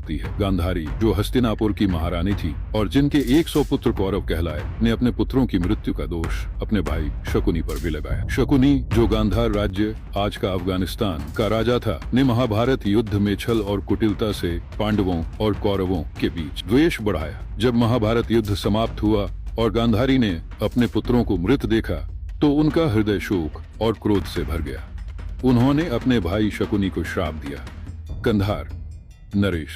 करती है। गांधारी, जो हस्तिनापुर की महारानी थी और जिनके 100 पुत्र कौरव कहलाए, ने अपने पुत्रों की मृत्यु का दोष अपने भाई शकुनी पर भी लगाया। शकुनी, जो गांधार राज्य आज का अफगानिस्तान का राजा था, ने महाभारत युद्ध में छल और कुटिलता से पांडवों और कौरवों के बीच द्वेष बढ़ाया। जब महाभारत युद्ध समाप्त हुआ और गांधारी ने अपने पुत्रों को मृत देखा तो उनका हृदय शोक और क्रोध से भर गया। उन्होंने अपने भाई शकुनी को श्राप दिया, कंधार, नरेश,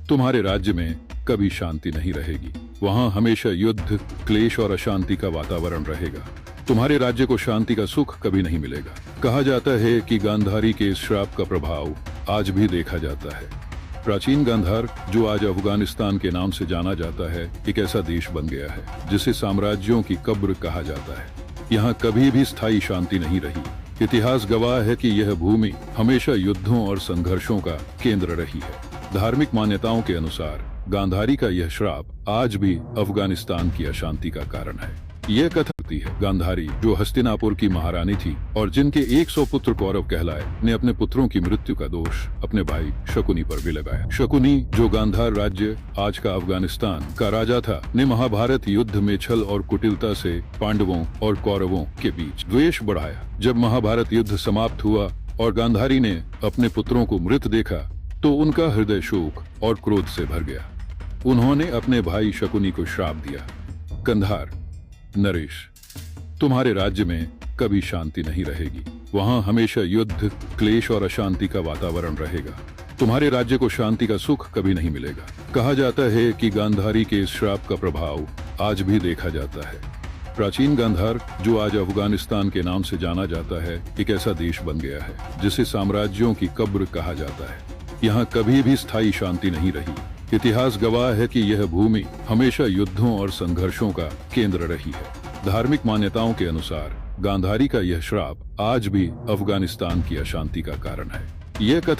तुम्हारे राज्य में कभी शांति नहीं रहेगी। वहां हमेशा युद्ध, क्लेश और अशांति का वातावरण रहेगा। तुम्हारे राज्य को शांति का सुख कभी नहीं मिलेगा। कहा जाता है कि गांधारी के इस श्राप का प्रभाव आज भी देखा जाता है। प्राचीन गांधार, जो आज अफगानिस्तान के नाम से जाना जाता है, एक ऐसा देश बन गया है जिसे साम्राज्यों की कब्र कहा जाता है। यहाँ कभी भी स्थायी शांति नहीं रही। इतिहास गवाह है कि यह भूमि हमेशा युद्धों और संघर्षों का केंद्र रही है। धार्मिक मान्यताओं के अनुसार गांधारी का यह श्राप आज भी अफगानिस्तान की अशांति का कारण है। यह कथा होती है, गांधारी, जो हस्तिनापुर की महारानी थी और जिनके 100 पुत्र कौरव कहलाए, ने अपने पुत्रों की मृत्यु का दोष अपने भाई शकुनी पर भी लगाया। शकुनी, जो गांधार राज्य आज का अफगानिस्तान का राजा था, ने महाभारत युद्ध में छल और कुटिलता से पांडवों और कौरवों के बीच द्वेष बढ़ाया। जब महाभारत युद्ध समाप्त हुआ और गांधारी ने अपने पुत्रों को मृत देखा तो उनका हृदय शोक और क्रोध से भर गया। उन्होंने अपने भाई शकुनी को श्राप दिया, कंधार, नरेश, तुम्हारे राज्य में कभी शांति नहीं रहेगी। वहां हमेशा युद्ध, क्लेश और अशांति का वातावरण रहेगा। तुम्हारे राज्य को शांति का सुख कभी नहीं मिलेगा। कहा जाता है कि गांधारी के इस श्राप का प्रभाव आज भी देखा जाता है। प्राचीन गांधार, जो आज अफगानिस्तान के नाम से जाना जाता है, एक ऐसा देश बन गया है जिसे साम्राज्यों की कब्र कहा जाता है। यहाँ कभी भी स्थायी शांति नहीं रही। इतिहास गवाह है कि यह भूमि हमेशा युद्धों और संघर्षों का केंद्र रही है। धार्मिक मान्यताओं के अनुसार गांधारी का यह श्राप आज भी अफगानिस्तान की अशांति का कारण है। यह कथा